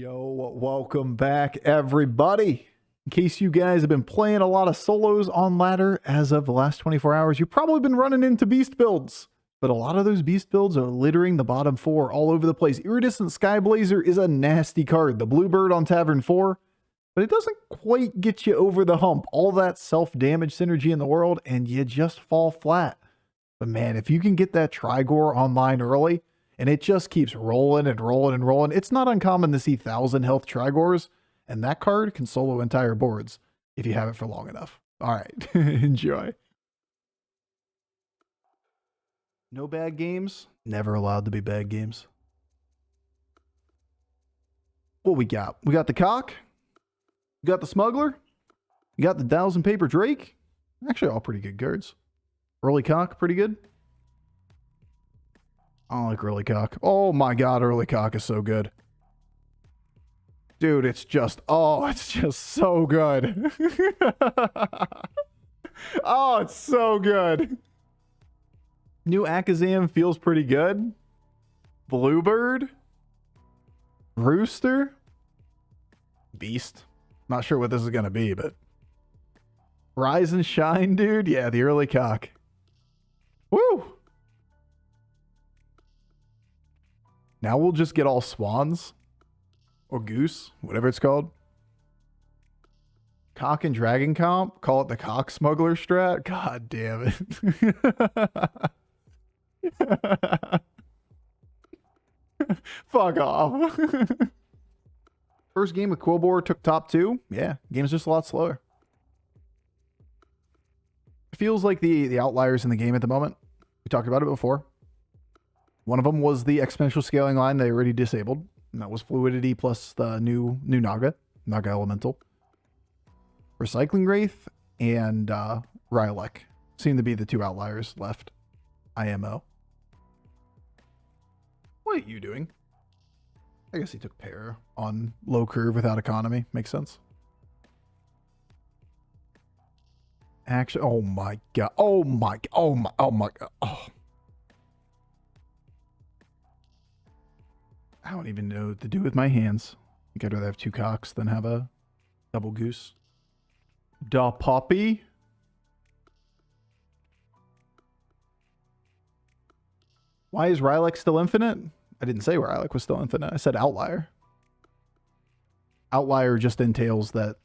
Yo, welcome back, everybody. In case you guys have been playing a lot of solos on ladder as of the last 24 hours, you've probably been running into beast builds. But a lot of those beast builds are littering the bottom four all over the place. Iridescent Skyblazer is a nasty card. The Bluebird on Tavern 4, but it doesn't quite get you over the hump. All that self-damage synergy in the world, and you just fall flat. But man, if you can get that Trigor online early, and it just keeps rolling and rolling and rolling, it's not uncommon to see 1,000 health Trigors, and that card can solo entire boards if you have it for long enough. All right, enjoy. No bad games, never allowed to be bad games. What we got? We got the Cock, we got the Smuggler, we got the 1,000 Paper Drake. Actually, all pretty good cards. Early Cock, pretty good. I don't like Early Cock. Oh my god, Early Cock is so good. Dude, it's just so good. Oh, it's so good. New Akazam feels pretty good. Bluebird. Rooster. Beast. Not sure what this is going to be, but Rise and Shine, dude. Yeah, the Early Cock. Woo! Now we'll just get all swans. Or goose, whatever it's called. Cock and Dragon comp. Call it the Cock Smuggler strat. God damn it. Fuck off. First game with Quillbor took top 2. Yeah, game's just a lot slower. It feels like the outliers in the game at the moment. We talked about it before. One of them was the exponential scaling line they already disabled. And that was Fluidity plus the new Naga Elemental. Recycling Wraith and Rylek seem to be the two outliers left. IMO. What are you doing? I guess he took Para on low curve without economy. Makes sense. Actually, oh my god. Oh my god. Oh. I don't even know what to do with my hands. I think I'd rather have 2 cocks than have a double goose. Da Poppy. Why is Rylek still infinite? I didn't say Rylek was still infinite. I said outlier. Outlier just entails that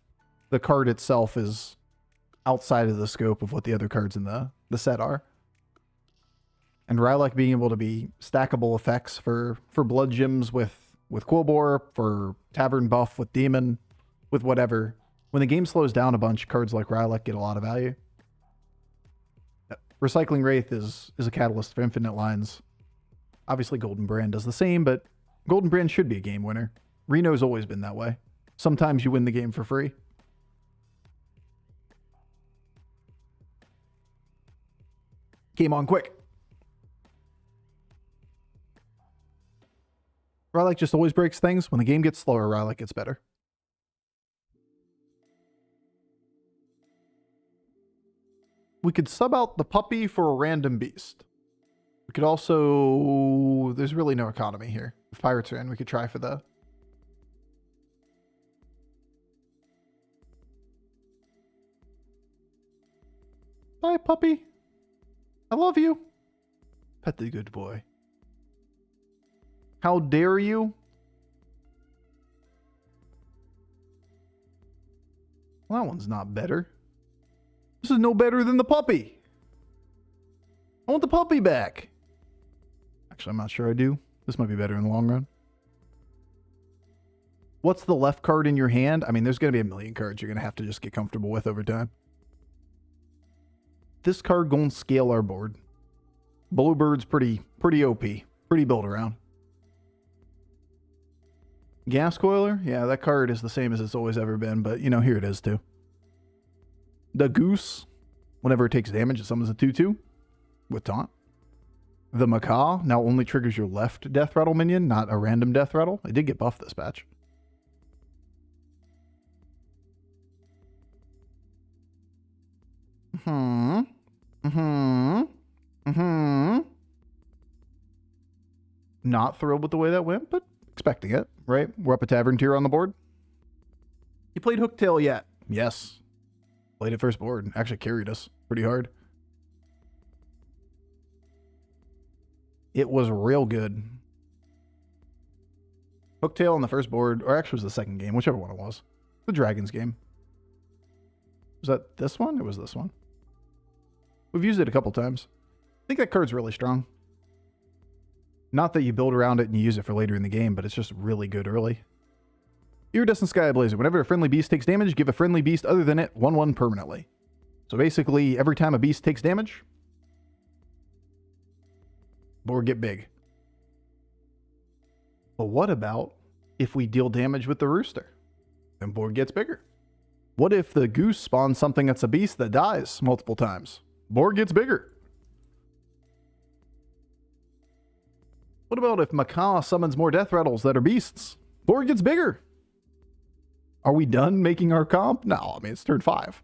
the card itself is outside of the scope of what the other cards in the set are. And Rylek being able to be stackable effects for blood gems with Quillbor, for Tavern buff with Demon, with whatever. When the game slows down a bunch, cards like Rylek get a lot of value. Recycling Wraith is a catalyst for infinite lines. Obviously Golden Brand does the same, but Golden Brand should be a game winner. Reno's always been that way. Sometimes you win the game for free. Game on quick. Rylek just always breaks things. When the game gets slower, Rylek gets better. We could sub out the puppy for a random beast. We could also... There's really no economy here. If pirates are in, we could try for the... Bye, puppy. I love you. Pet the good boy. How dare you? Well, that one's not better. This is no better than the puppy. I want the puppy back. Actually, I'm not sure I do. This might be better in the long run. What's the left card in your hand? I mean, there's going to be a million cards you're going to have to just get comfortable with over time. This card going to scale our board. Bluebird's pretty OP. Pretty built around. Gas Coiler? Yeah, that card is the same as it's always ever been, but, you know, here it is, too. The Goose. Whenever it takes damage, it summons a 2/2 with Taunt. The Macaw now only triggers your left Death Rattle minion, not a random Death Rattle. It did get buffed this patch. Not thrilled with the way that went, but Expecting it, right? We're up a tavern tier on the board. You played Hooktail yet? Yes. Played it first board. Actually carried us pretty hard. It was real good. Hooktail on the first board, or actually it was the second game, whichever one it was. The Dragons game. Was that this one? It was this one. We've used it a couple times. I think that card's really strong. Not that you build around it and you use it for later in the game, but it's just really good early. Iridescent Skyblazer. Whenever a friendly beast takes damage, give a friendly beast other than it 1/1 permanently. So basically, every time a beast takes damage, board get big. But what about if we deal damage with the rooster? Then board gets bigger. What if the goose spawns something that's a beast that dies multiple times? Board gets bigger. What about if Macaw summons more death rattles that are beasts? Board gets bigger. Are we done making our comp? No, I mean, it's turn 5.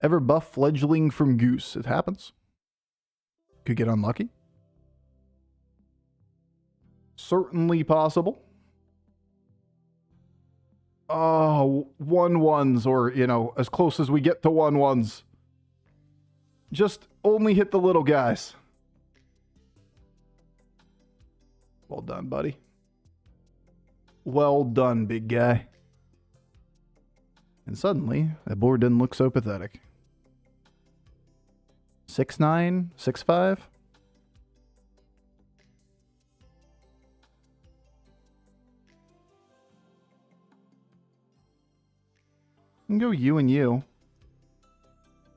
Ever buff fledgling from goose? It happens. Could get unlucky. Certainly possible. Oh, 1/1s, or, you know, as close as we get to 1/1s. Just only hit the little guys. Well done, buddy. Well done, big guy. And suddenly, that board didn't look so pathetic. 6-9, 6-5. You can go you and you.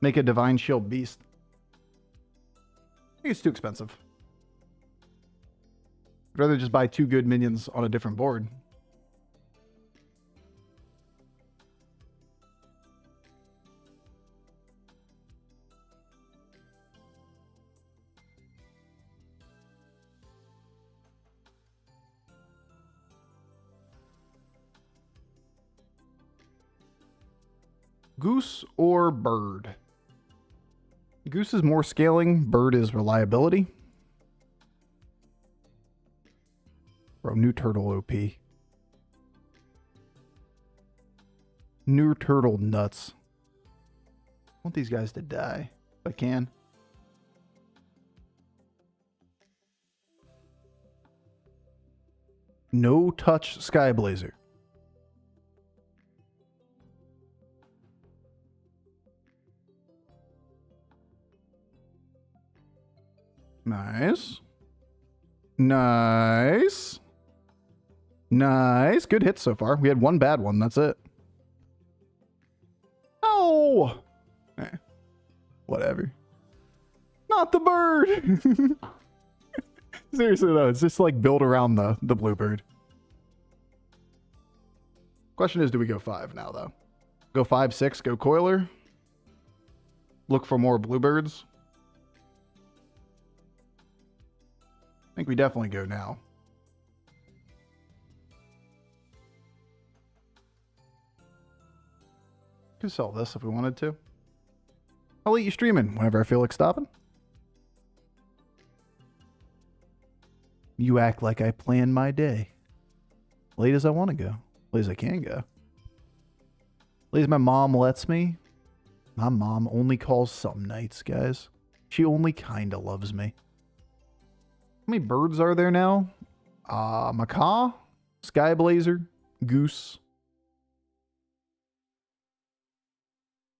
Make a Divine Shield Beast. I think it's too expensive. I'd rather just buy 2 good minions on a different board. Goose or bird? Goose is more scaling, bird is reliability. Bro, new turtle OP. New turtle nuts. I want these guys to die if I can. No touch Skyblazer. Nice. Nice. Nice. Good hits so far. We had one bad one. That's it. Oh! Whatever. Not the bird! Seriously, though. It's just like build around the bluebird. Question is, do we go 5 now, though? Go 5, 6, go Coiler. Look for more bluebirds. I think we definitely go now. Could sell this if we wanted to. I'll let you streaming whenever I feel like stopping. You act like I plan my day. Late as I want to go. Late as I can go. Late as my mom lets me. My mom only calls some nights, guys. She only kinda loves me. How many birds are there now? Macaw, Skyblazer, Goose.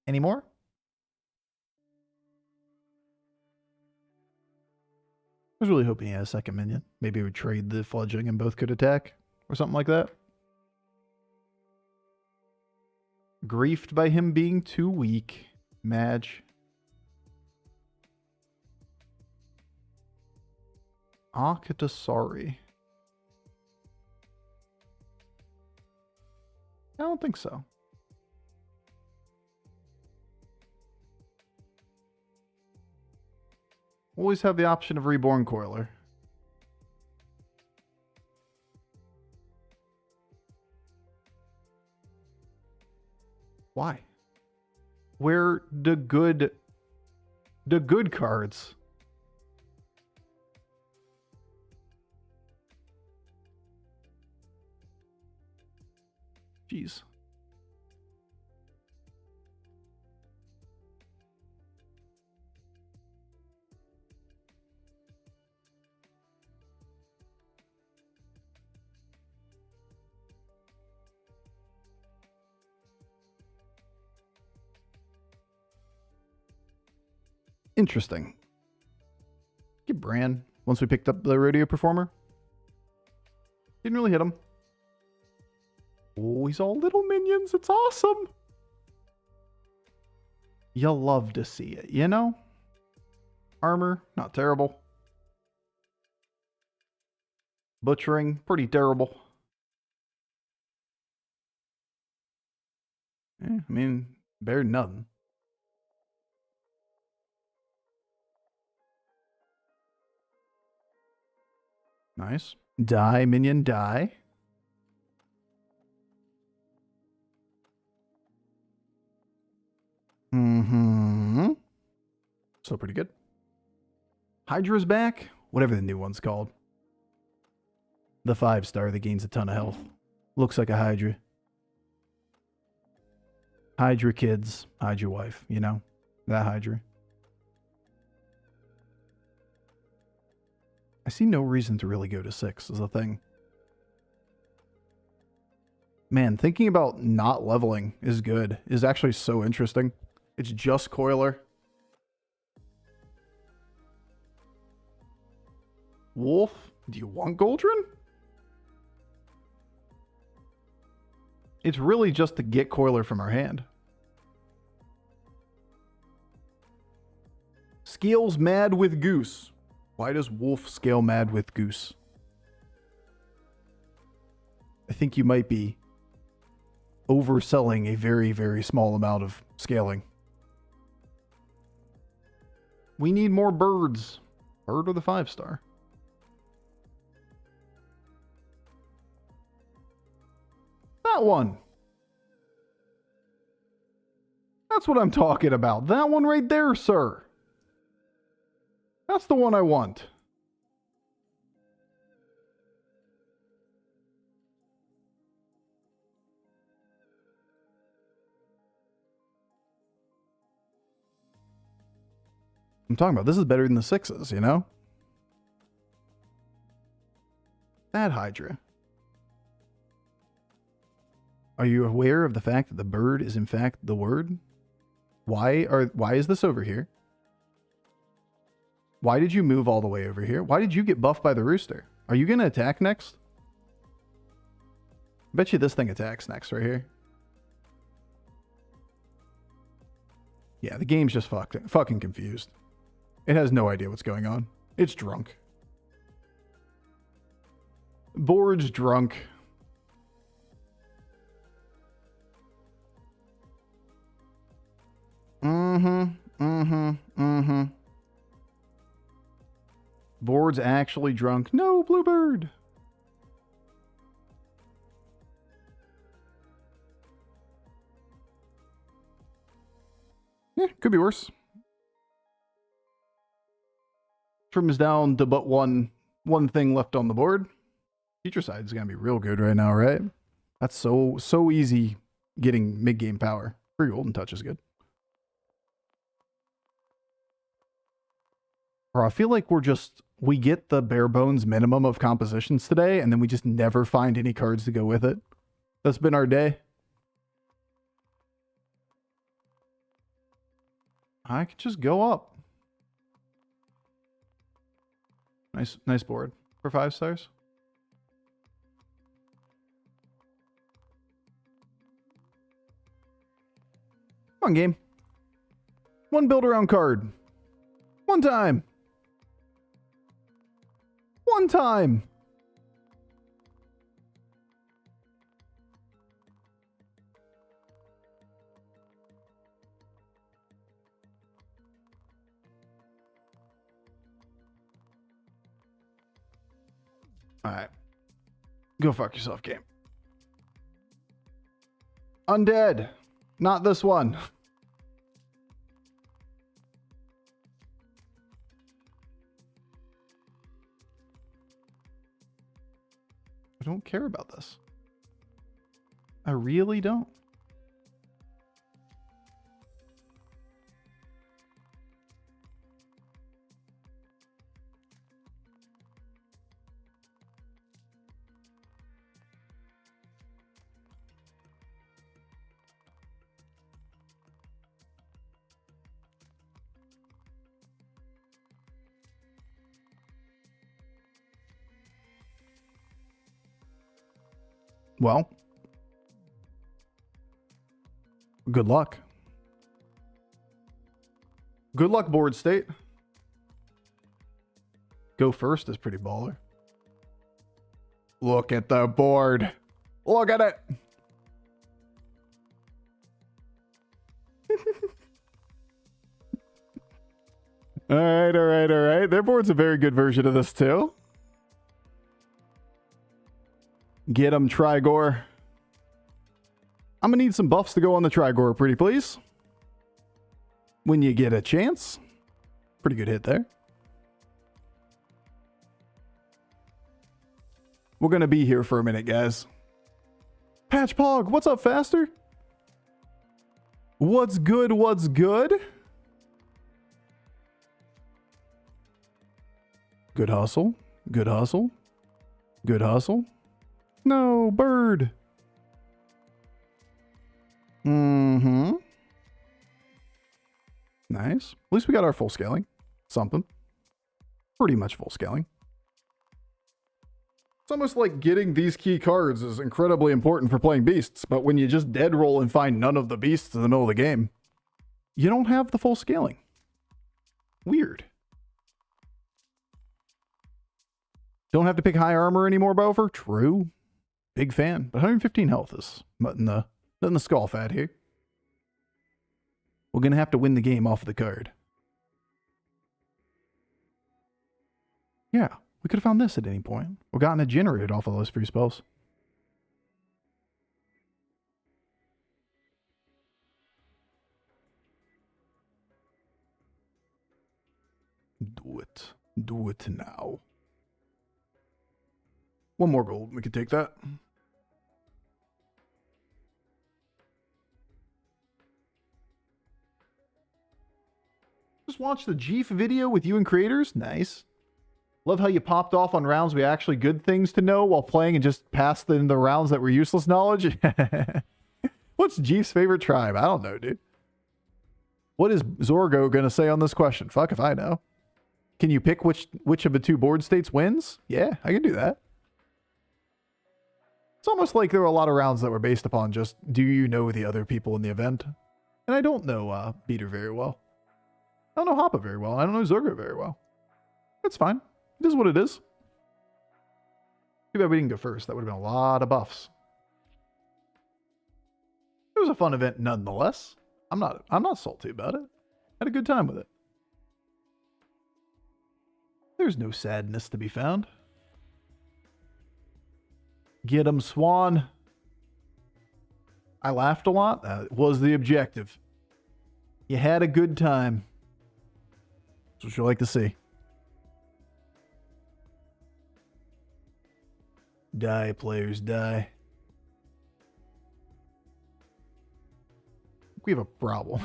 Any more? I was really hoping he had a second minion. Maybe we would trade the fledgling and both could attack or something like that. Griefed by him being too weak. Madge. Akatasari. I don't think so. Always have the option of Reborn Coiler. Why? Where the good cards? Jeez. Interesting. Get Bran once we picked up the rodeo performer. Didn't really hit him. Oh, he's all little minions. It's awesome. You'll love to see it, you know? Armor, not terrible. Butchering, pretty terrible. I mean, better than nothing. Nice. Die, minion, die. So pretty good. Hydra's back. Whatever the new one's called. The 5-star that gains a ton of health. Looks like a Hydra. Hydra kids. Hydra wife, you know? That Hydra. I see no reason to really go to 6 as a thing. Man, thinking about not leveling is good. Is actually so interesting. It's just Coiler. Wolf, do you want Goldrin? It's really just to get Coiler from our hand. Scales mad with Goose. Why does Wolf scale mad with Goose? I think you might be overselling a very, very small amount of scaling. We need more birds. Bird or the 5-star? That one. That's what I'm talking about. That one right there, sir. That's the one I want. I'm talking about this is better than the 6s, you know? That Hydra. Are you aware of the fact that the bird is in fact the word? Why is this over here? Why did you move all the way over here? Why did you get buffed by the rooster? Are you going to attack next? I bet you this thing attacks next right here. Yeah, the game's just fucking confused. It has no idea what's going on. It's drunk. Board's drunk. Board's actually drunk. No, Bluebird. Yeah, could be worse. Trims down to but one thing left on the board. Teacher side's gonna be real good right now, right? That's so easy getting mid-game power. Free golden touch is good. Or I feel like we get the bare bones minimum of compositions today, and then we just never find any cards to go with it. That's been our day. I could just go up. Nice board for 5 stars. Come on, game. One build around card. One time. One time. All right. Go fuck yourself, game. Undead. Not this one. I don't care about this. I really don't. Well, good luck. Good luck, board state. Go first is pretty baller. Look at the board. Look at it. All right, all right, all right. Their board's a very good version of this too. Get him, Trigor. I'm going to need some buffs to go on the Trigor, pretty please. When you get a chance. Pretty good hit there. We're going to be here for a minute, guys. Patch Pog, what's up, Faster? What's good, what's good? Good hustle. Good hustle. Good hustle. No, bird. Mm-hmm. Nice. At least we got our full scaling. Something. Pretty much full scaling. It's almost like getting these key cards is incredibly important for playing beasts, but when you just dead roll and find none of the beasts in the middle of the game, you don't have the full scaling. Weird. Don't have to pick high armor anymore, Bofur? True. Big fan. But 115 health is nothing the skull fat here. We're going to have to win the game off of the card. Yeah, we could have found this at any point. Or gotten it generated off of those free spells. Do it. Do it now. One more gold. We could take that. Just watched the Jeef video with you and creators. Nice. Love how you popped off on rounds we actually good things to know while playing and just passed in the rounds that were useless knowledge. What's Jeef's favorite tribe? I don't know, dude. What is Zorgo going to say on this question? Fuck if I know. Can you pick which of the two board states wins? Yeah, I can do that. It's almost like there were a lot of rounds that were based upon just, do you know the other people in the event? And I don't know Beater very well. I don't know Hoppa very well. I don't know Zorgo very well. That's fine. It is what it is. Too bad we didn't go first. That would have been a lot of buffs. It was a fun event nonetheless. I'm not salty about it. Had a good time with it. There's no sadness to be found. Get him, Swan. I laughed a lot. That was the objective. You had a good time. That's what you like to see. Die, players, die. We have a problem.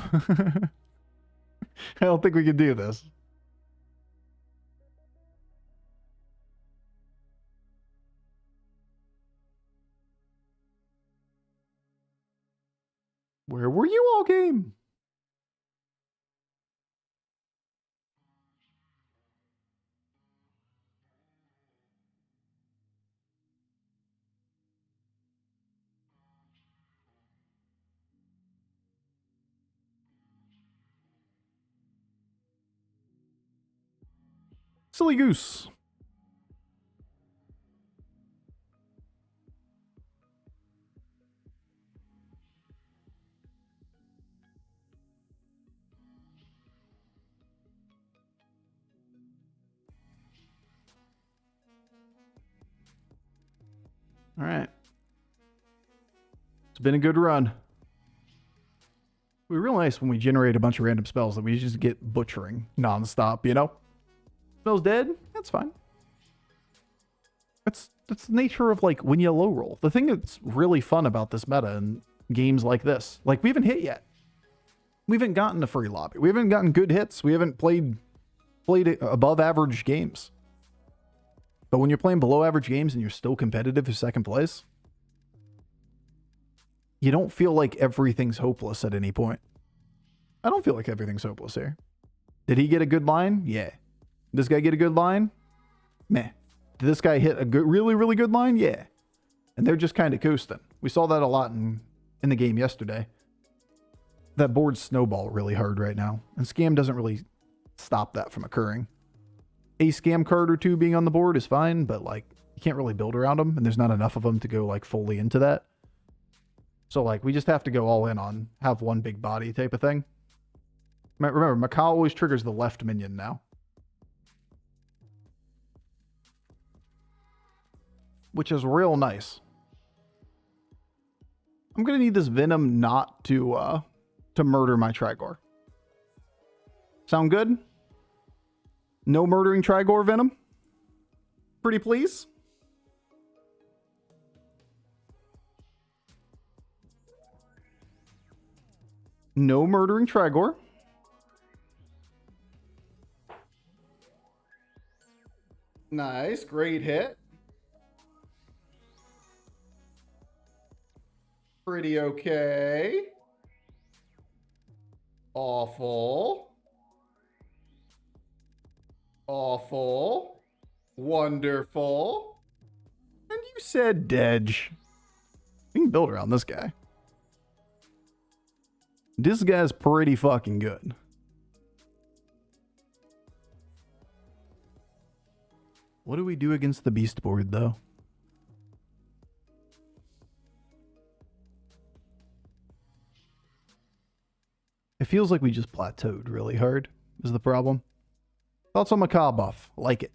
I don't think we can do this. Where were you all game? Silly goose. All right. It's been a good run. It would be real nice when we generate a bunch of random spells that we just get butchering nonstop, you know? Spell's dead? That's fine. That's that's the nature of like when you low roll. The thing that's really fun about this meta and games like this, like we haven't hit yet. We haven't gotten a free lobby. We haven't gotten good hits. We haven't played above average games. But when you're playing below average games and you're still competitive for second place, you don't feel like everything's hopeless at any point. I don't feel like everything's hopeless here. Did he get a good line? Yeah. Did this guy get a good line? Meh. Did this guy hit a good, really, really good line? Yeah. And they're just kind of coasting. We saw that a lot in the game yesterday. That board's snowball really hard right now. And scam doesn't really stop that from occurring. A scam card or two being on the board is fine, but like you can't really build around them, and there's not enough of them to go like fully into that. So like we just have to go all in on have one big body type of thing. Remember, Macaw always triggers the left minion now. Which is real nice. I'm gonna need this Venom not to murder my Trigor. Sound good? No murdering Trigor Venom? Pretty please? No murdering Trigor. Nice, great hit. Pretty okay. Awful. Awful. Wonderful. And you said Dedge. We can build around this guy. This guy's pretty fucking good. What do we do against the beast board, though? It feels like we just plateaued really hard, is the problem. Thoughts on Macaw buff? Like it.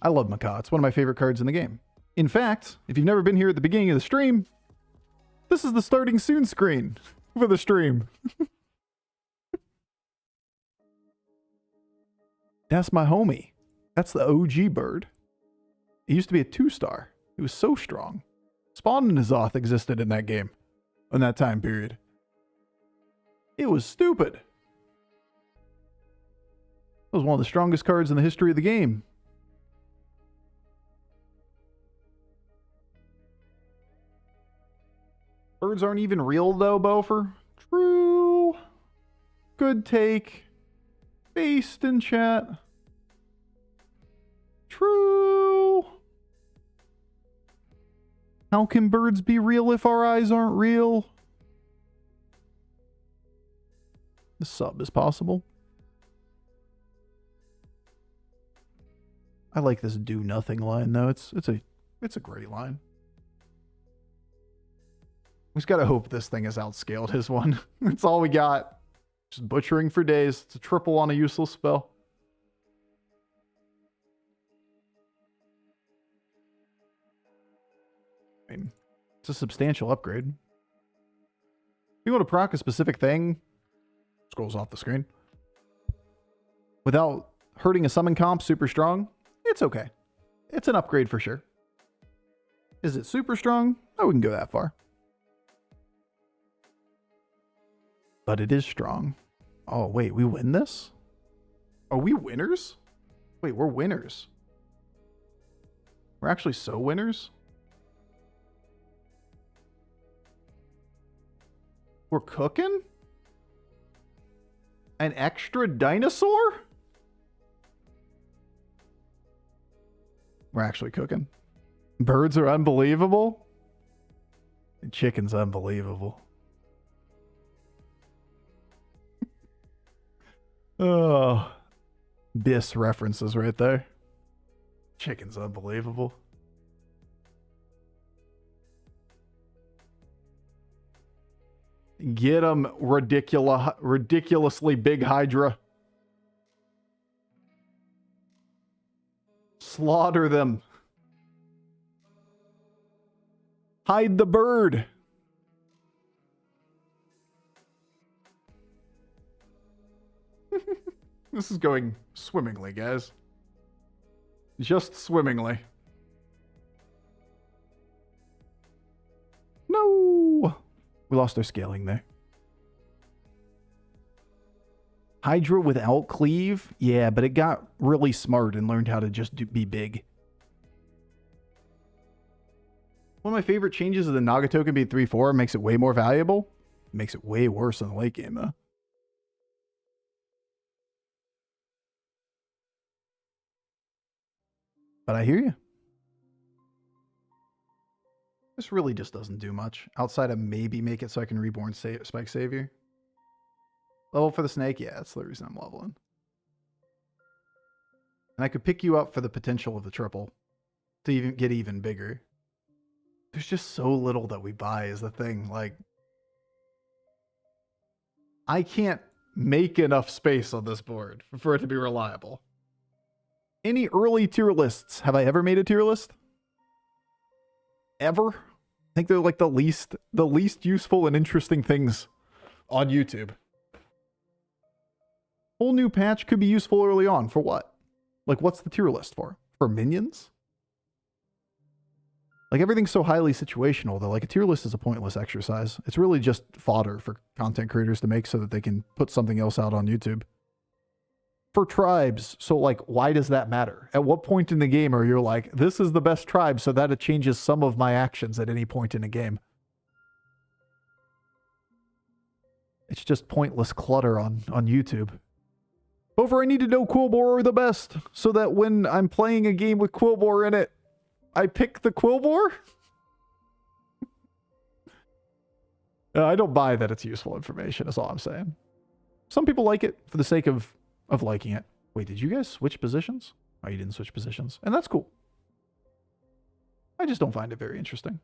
I love Macaw. It's one of my favorite cards in the game. In fact, if you've never been here at the beginning of the stream, this is the starting soon screen for the stream. That's my homie. That's the OG bird. It used to be a 2-star. It was so strong. Spawn and Azoth existed in that game. In that time period. It was stupid. It was one of the strongest cards in the history of the game. Birds aren't even real though, Bofur. True. Good take. Based in chat. True. How can birds be real if our eyes aren't real? The sub is possible. I like this do nothing line though. It's a great line. We just gotta hope this thing has outscaled his one. That's all we got. Just butchering for days. It's a triple on a useless spell. I mean, it's a substantial upgrade. If you want to proc a specific thing, scrolls off the screen. Without hurting a summon comp super strong, it's okay. It's an upgrade for sure. Is it super strong? I wouldn't go that far. But it is strong. Oh, wait, we win this? Are we winners? Wait, we're winners. We're actually so winners? We're cooking? An extra dinosaur? We're actually cooking. Birds are unbelievable. And chicken's unbelievable. Oh, Biss references right there. Chicken's unbelievable. Get him, ridiculously big Hydra. Slaughter them. Hide the bird. This is going swimmingly, guys. Just swimmingly. We lost our scaling there. Hydra without cleave? Yeah, but it got really smart and learned how to just be big. One of my favorite changes is the Naga token being 3/4 makes it way more valuable. It makes it way worse in the late game, though. But I hear you. This really just doesn't do much. Outside of maybe make it so I can reborn Spike Savior. Level for the snake? Yeah, that's the reason I'm leveling. And I could pick you up for the potential of the triple. To even get even bigger. There's just so little that we buy is the thing. Like, I can't make enough space on this board for it to be reliable. Any early tier lists? Have I ever made a tier list? Ever? I think they're like the least useful and interesting things on YouTube. Whole new patch could be useful early on. For what? Like, what's the tier list for? For minions? Like, everything's so highly situational, though. Like, a tier list is a pointless exercise. It's really just fodder for content creators to make so that they can put something else out on YouTube. For tribes, so, like, why does that matter? At what point in the game are you like, this is the best tribe, so that it changes some of my actions at any point in a game? It's just pointless clutter on YouTube. Bofur, I need to know Quillbore are the best, so that when I'm playing a game with Quillbore in it, I pick the Quillbore? I don't buy that it's useful information, is all I'm saying. Some people like it for the sake of liking it. Wait, did you guys switch positions? Oh, you didn't switch positions. And that's cool. I just don't find it very interesting.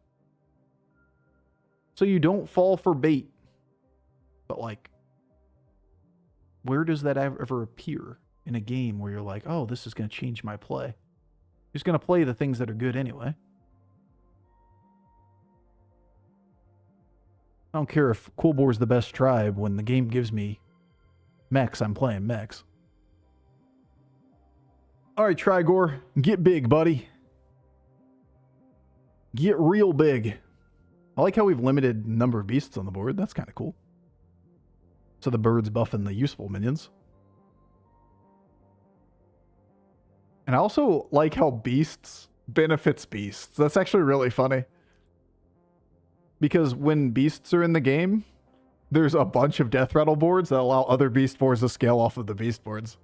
So you don't fall for bait. But, like, where does that ever appear in a game where you're like, oh, this is going to change my play? You're just going to play the things that are good anyway. I don't care if Quillbore's the best tribe. When the game gives me mechs, I'm playing mechs. All right, Trigor, get big, buddy. Get real big. I like how we've limited number of beasts on the board. That's kind of cool. So the bird's buffing the useful minions. And I also like how beasts benefits beasts. That's actually really funny. Because when beasts are in the game, there's a bunch of death rattle boards that allow other beast boards to scale off of the beast boards.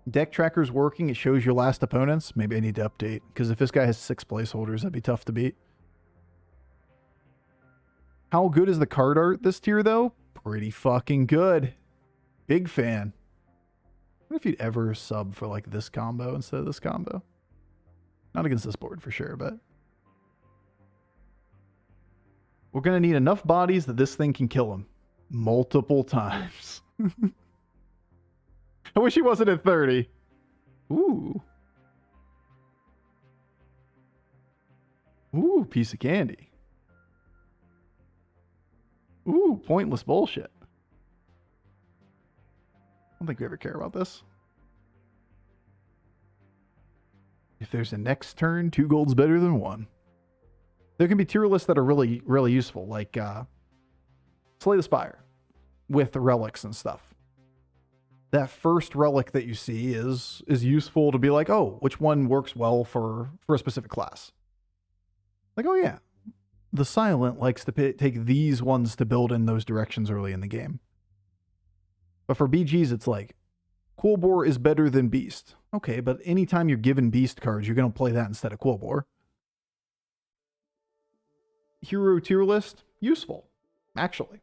Deck tracker's working. It shows your last opponents. Maybe I need to update. Because if this guy has 6 placeholders, that'd be tough to beat. How good is the card art this tier, though? Pretty fucking good. Big fan. I wonder if you'd ever sub for, like, this combo instead of this combo. Not against this board, for sure, but... we're going to need enough bodies that this thing can kill him. Multiple times. I wish he wasn't at 30. Ooh. Ooh, piece of candy. Ooh, pointless bullshit. I don't think we ever care about this. If there's a next turn, 2 gold's better than 1. There can be tier lists that are really, really useful, like Slay the Spire with relics and stuff. That first relic that you see is useful to be like, oh, which one works well for a specific class? Like, oh yeah, the Silent likes to take these ones to build in those directions early in the game. But for BGs, it's like, Quillbore is better than Beast. Okay, but anytime you're given Beast cards, you're going to play that instead of Quillbore. Hero tier list, useful, actually.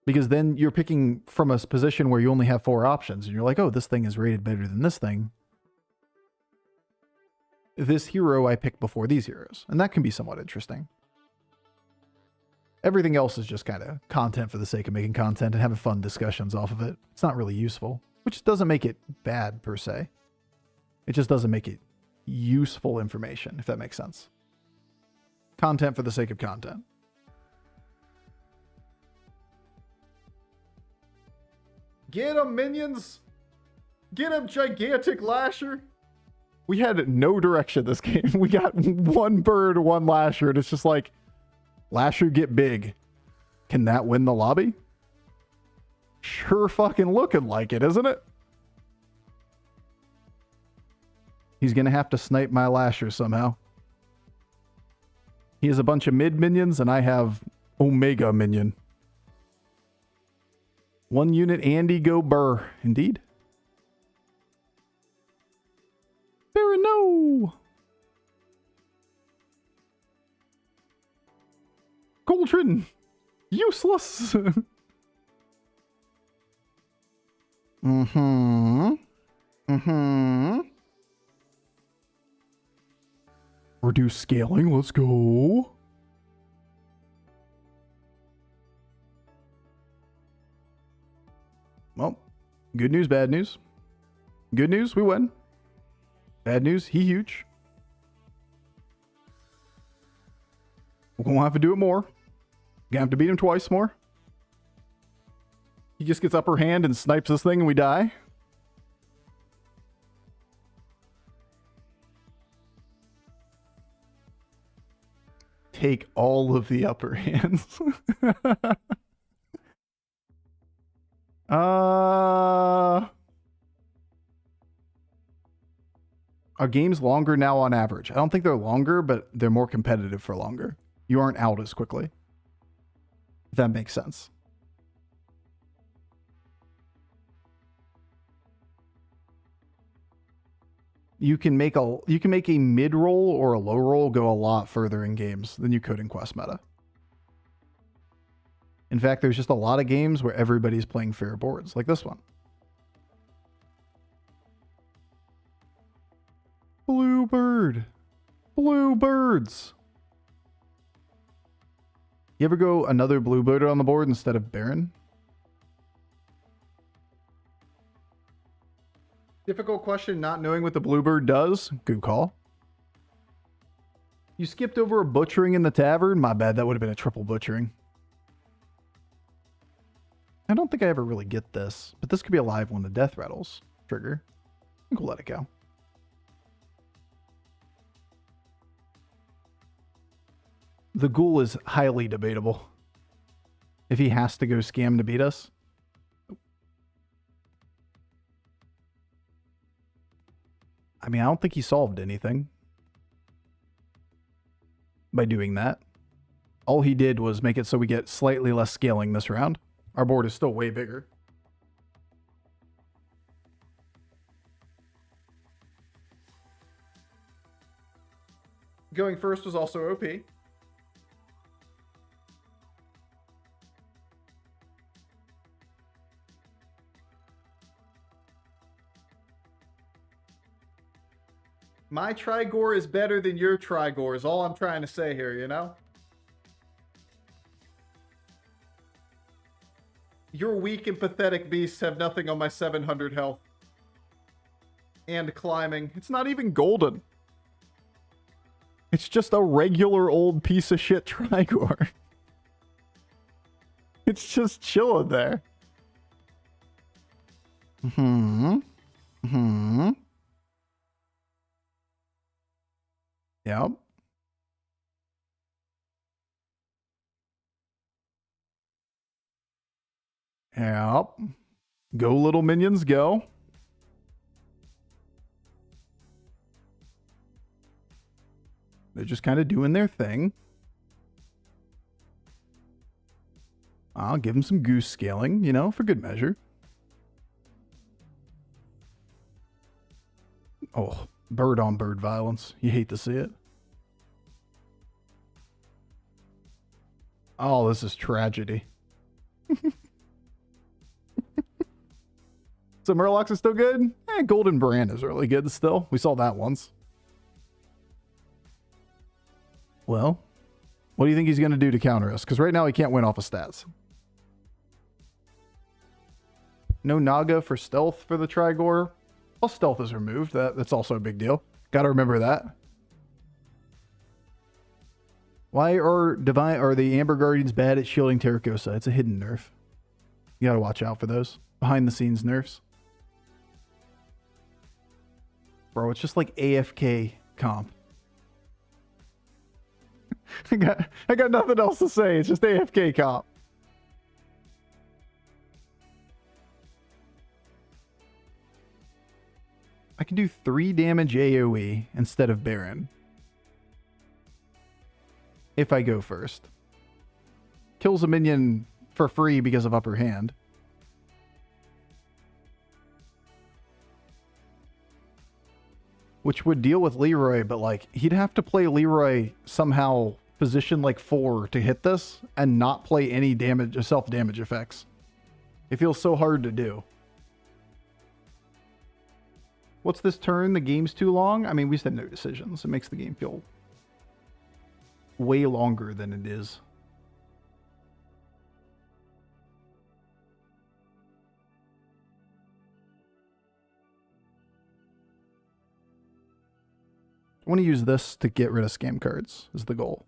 Because then you're picking from a position where you only have 4 options, and you're like, oh, this thing is rated better than this thing. This hero I picked before these heroes. And that can be somewhat interesting. Everything else is just kind of content for the sake of making content and having fun discussions off of it. It's not really useful, which doesn't make it bad per se. It just doesn't make it useful information, if that makes sense. Content for the sake of content. Get 'em, minions! Get him, gigantic lasher. We had no direction this game. We got one bird, one lasher, and it's just like, lasher get big. Can that win the lobby? Sure fucking looking like it, isn't it? He's going to have to snipe my lasher somehow. He has a bunch of mid minions, and I have Omega minion. 1 unit, Andy, go burr. Indeed. Very no. Cauldron. Useless. Reduce scaling. Let's go. Well, good news, bad news. Good news, we win. Bad news, he huge. We're going to have to do it more. Gonna have to beat him twice more. He just gets upper hand and snipes this thing and we die. Take all of the upper hands. Are games longer now on average? I don't think they're longer, but they're more competitive for longer. You aren't out as quickly. If that makes sense. You can make a mid roll or a low roll go a lot further in games than you could in quest meta. In fact, there's just a lot of games where everybody's playing fair boards, like this one. Bluebird. Bluebirds. You ever go another bluebird on the board instead of Baron? Difficult question, not knowing what the bluebird does. Good call. You skipped over a butchering in the tavern? My bad, that would have been a triple butchering. I don't think I ever really get this, but this could be a live when the death rattles trigger. I think we'll let it go. The ghoul is highly debatable. If he has to go scam to beat us. I mean, I don't think he solved anything by doing that. All he did was make it so we get slightly less scaling this round. Our board is still way bigger. Going first was also OP. My Trigore is better than your Trigore is all I'm trying to say here, you know? Your weak and pathetic beasts have nothing on my 700 health. And climbing. It's not even golden. It's just a regular old piece of shit Trigore. It's just chilling there. Yep. Yep. Go, little minions, go. They're just kind of doing their thing. I'll give them some goose scaling, you know, for good measure. Oh, bird on bird violence. You hate to see it. Oh, this is tragedy. So Murlocs is still good? Golden Brand is really good still. We saw that once. Well, what do you think he's going to do to counter us? Because right now he can't win off of stats. No Naga for stealth for the Trigore. Well, stealth is removed. That's also a big deal. Got to remember that. Why are the Amber Guardians bad at shielding Terracosa? It's a hidden nerf. You got to watch out for those. Behind the scenes nerfs. Bro, it's just like AFK comp. I got nothing else to say. It's just AFK comp. I can do 3 damage AoE instead of Baron. If I go first. Kills a minion for free because of upper hand. Which would deal with Leroy, but like he'd have to play Leroy somehow position like 4 to hit this and not play any damage or self-damage effects. It feels so hard to do. What's this turn? The game's too long? I mean, we just had no decisions. It makes the game feel way longer than it is. I want to use this to get rid of scam cards, is the goal.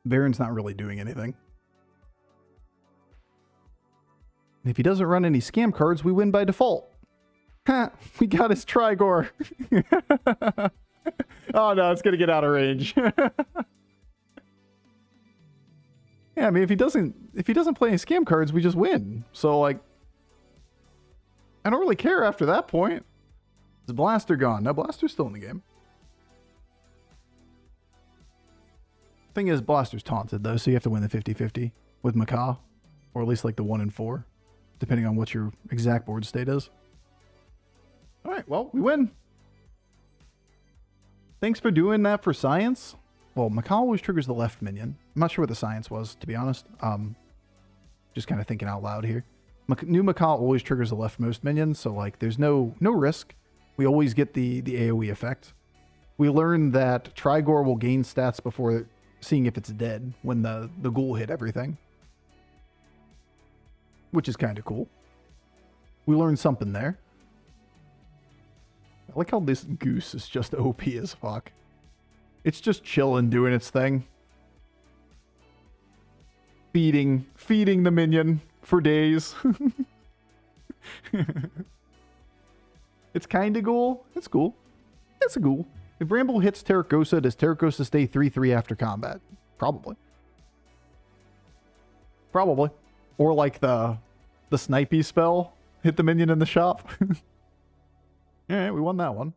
Baron's not really doing anything. And if he doesn't run any scam cards, we win by default. Ha! We got his Trigor. Oh no, it's gonna get out of range. Yeah, I mean, if he doesn't play any scam cards, we just win. So like, I don't really care after that point. Is Blaster gone? No, Blaster's still in the game. Thing is, Blaster's taunted though, so you have to win the 50-50 with Macaw, or at least like the 1 in 4, depending on what your exact board state is. All right, well, we win. Thanks for doing that for science. Well, Macaw always triggers the left minion. I'm not sure what the science was, to be honest. Just kind of thinking out loud here. New Macaw always triggers the leftmost minion, so like there's no risk. We always get the AoE effect. We learned that Trigor will gain stats before seeing if it's dead when the ghoul hit everything. Which is kind of cool. We learned something there. I like how this goose is just OP as fuck. It's just chilling, doing its thing. Feeding the minion for days. It's kind of cool. It's cool. It's a ghoul. If Bramble hits Terracosa, does Terracosa stay 3/3 after combat? Probably. Probably. Or like the snipey spell, hit the minion in the shop. Alright, we won that one.